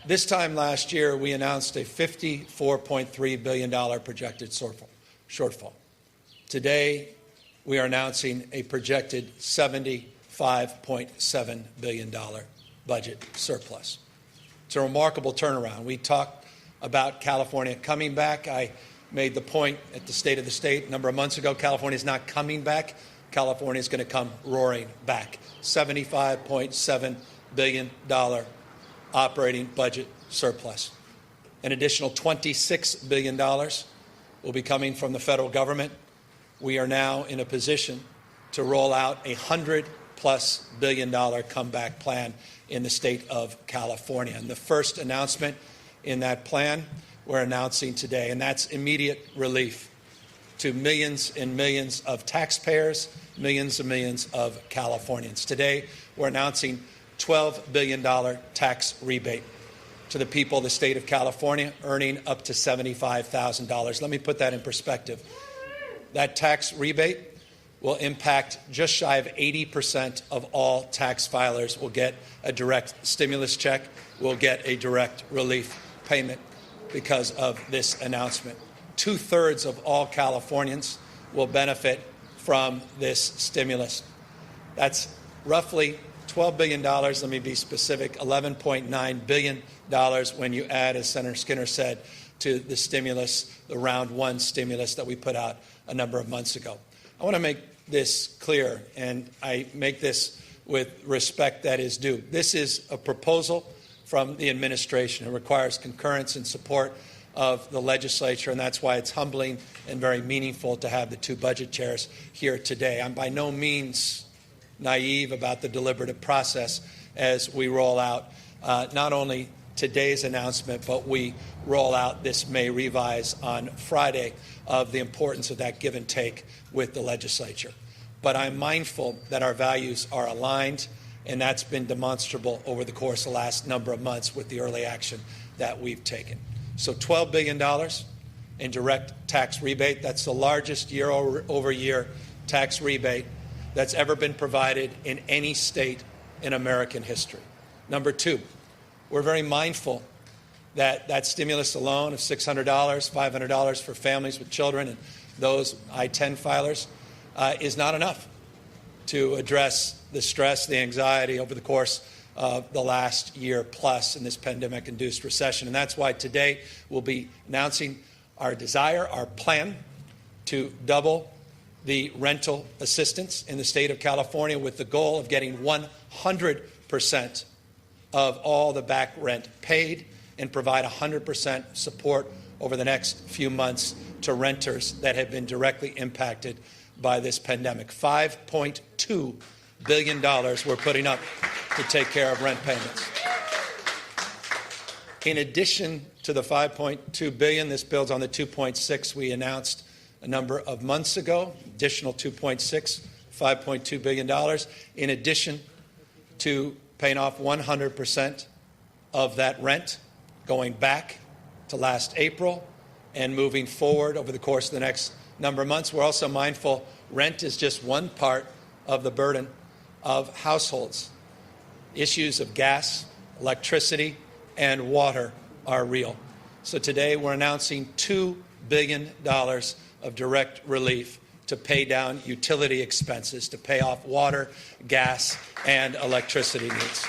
This time last year, we announced a $54.3 billion projected shortfall. Today, we are announcing a projected $75.7 billion budget surplus. It's a remarkable turnaround. We talked about California coming back. I made the point at the State of the State a number of months ago, California is not coming back. California is going to come roaring back. $75.7 billion operating budget surplus. An additional $26 billion will be coming from the federal government. We are now in a position to roll out a $100+ billion comeback plan in the state of California. And the first announcement in that plan we're announcing today, and that's immediate relief to millions and millions of taxpayers, millions and millions of Californians. Today, we're announcing $12 billion tax rebate to the people of the state of California earning up to $75,000. Let me put that in perspective. That tax rebate will impact just shy of 80% of all tax filers will get a direct stimulus check, will get a direct relief payment because of this announcement. 2/3 of all Californians will benefit from this stimulus. That's roughly $12 billion, let me be specific, $11.9 billion when you add, as Senator Skinner said, to the stimulus, the round one stimulus that we put out a number of months ago. I want to make this clear, and I make this with respect that is due. This is a proposal from the administration. It requires concurrence and support of the legislature, and that's why it's humbling and very meaningful to have the two budget chairs here today. I'm by no means naive about the deliberative process as we roll out not only today's announcement, but we roll out this May revise on Friday of the importance of that give and take with the legislature. But I'm mindful that our values are aligned, and that's been demonstrable over the course of the last number of months with the early action that we've taken. So $12 billion in direct tax rebate. That's the largest year-over-year tax rebate that's ever been provided in any state in American history. Number two, we're very mindful that that stimulus alone of $600, $500 for families with children and those I-10 filers is not enough to address the stress, the anxiety over the course of the last year plus in this pandemic-induced recession. And that's why today we'll be announcing our desire, our plan to double the rental assistance in the state of California with the goal of getting 100% of all the back rent paid and provide 100% support over the next few months to renters that have been directly impacted by this pandemic. $5.2 billion we're putting up to take care of rent payments. In addition to the $5.2 billion, this builds on the $2.6 we announced a number of months ago, additional $2.6, $5.2 billion, in addition to paying off 100% of that rent going back to last April and moving forward over the course of the next number of months. We're also mindful rent is just one part of the burden of households. Issues of gas, electricity, and water are real. So today we're announcing $2 billion of direct relief to pay down utility expenses, to pay off water, gas, and electricity needs.